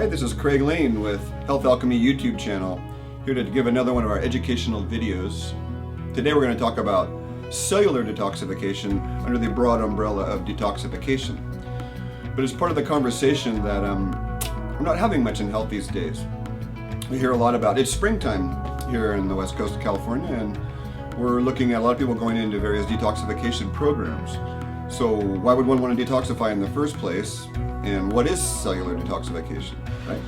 Hi, this is Craig Lane with Health Alchemy YouTube channel, here to give another one of our educational videos. Today we're going to talk about cellular detoxification under the broad umbrella of detoxification. But it's part of the conversation that we're not having much in health these days. We hear a lot about it's springtime here in the west coast of California, and we're looking at a lot of people going into various detoxification programs. So why would one want to detoxify in the first place? And what is cellular detoxification, right?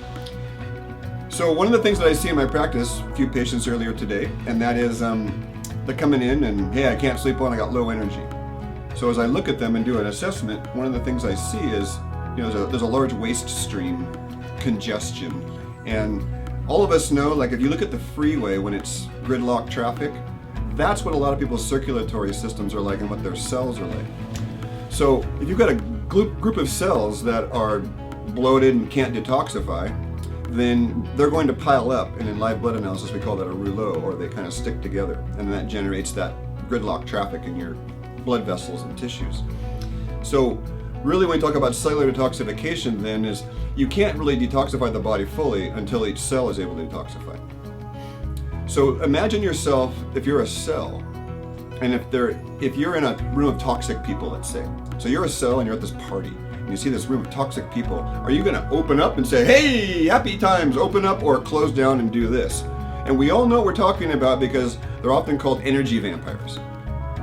So one of the things that I see in my practice, a few patients earlier today, and that is they're coming in and, hey, I can't sleep well, I got low energy. So as I look at them and do an assessment, one of the things I see is, there's a large waste stream, congestion. And all of us know, like if you look at the freeway when it's gridlock traffic, that's what a lot of people's circulatory systems are like and what their cells are like. So if you've got a group of cells that are bloated and can't detoxify, then they're going to pile up, and in live blood analysis we call that a rouleau, or they kind of stick together, and that generates that gridlock traffic in your blood vessels and tissues. So really when we talk about cellular detoxification then is you can't really detoxify the body fully until each cell is able to detoxify. So imagine yourself, if you're a cell, and if you're in a room of toxic people, let's say. So you're a cell and you're at this party, and you see this room of toxic people. Are you going to open up and say, hey, happy times, open up, or close down and do this? And we all know what we're talking about because they're often called energy vampires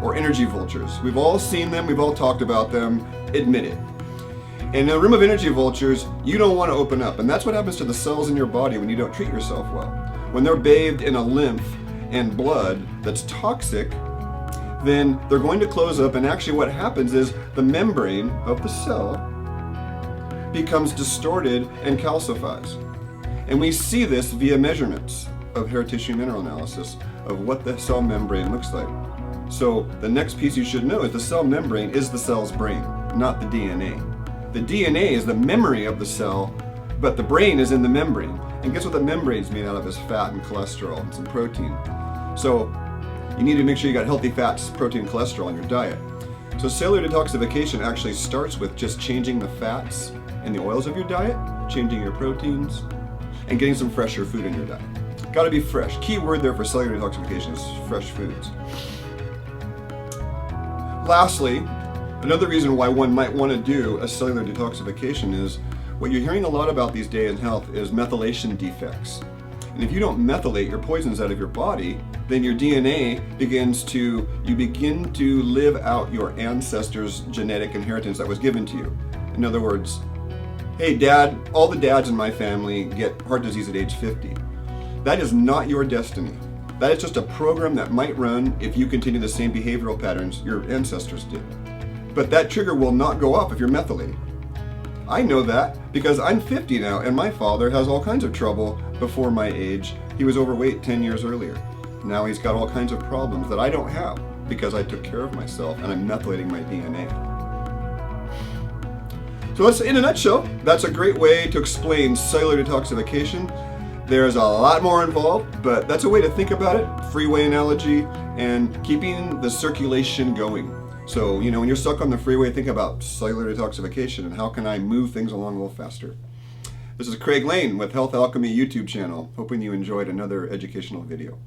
or energy vultures. We've all seen them, we've all talked about them, admit it. In a room of energy vultures, you don't want to open up, and that's what happens to the cells in your body when you don't treat yourself well. When they're bathed in a lymph and blood that's toxic, then they're going to close up, and actually what happens is the membrane of the cell becomes distorted and calcifies. And we see this via measurements of hair tissue mineral analysis of what the cell membrane looks like. So the next piece you should know is the cell membrane is the cell's brain, not the DNA. The DNA is the memory of the cell, but the brain is in the membrane. And guess what the membrane's made out of is fat and cholesterol and some protein. So you need to make sure you got healthy fats, protein, cholesterol in your diet. So cellular detoxification actually starts with just changing the fats and the oils of your diet, changing your proteins, and getting some fresher food in your diet. Got to be fresh. Key word there for cellular detoxification is fresh foods. Lastly, another reason why one might want to do a cellular detoxification is what you're hearing a lot about these days in health is methylation defects. And if you don't methylate your poisons out of your body, then your DNA you begin to live out your ancestors' genetic inheritance that was given to you. In other words, hey dad, all the dads in my family get heart disease at age 50. That is not your destiny. That is just a program that might run if you continue the same behavioral patterns your ancestors did. But that trigger will not go off if you're methylating. I know that because I'm 50 now, and my father has all kinds of trouble before my age. He was overweight 10 years earlier. Now he's got all kinds of problems that I don't have because I took care of myself and I'm methylating my DNA. So that's, in a nutshell, that's a great way to explain cellular detoxification. There's a lot more involved, but that's a way to think about it, freeway analogy, and keeping the circulation going. So, when you're stuck on the freeway, think about cellular detoxification and how can I move things along a little faster. This is Craig Lane with Health Alchemy YouTube channel, hoping you enjoyed another educational video.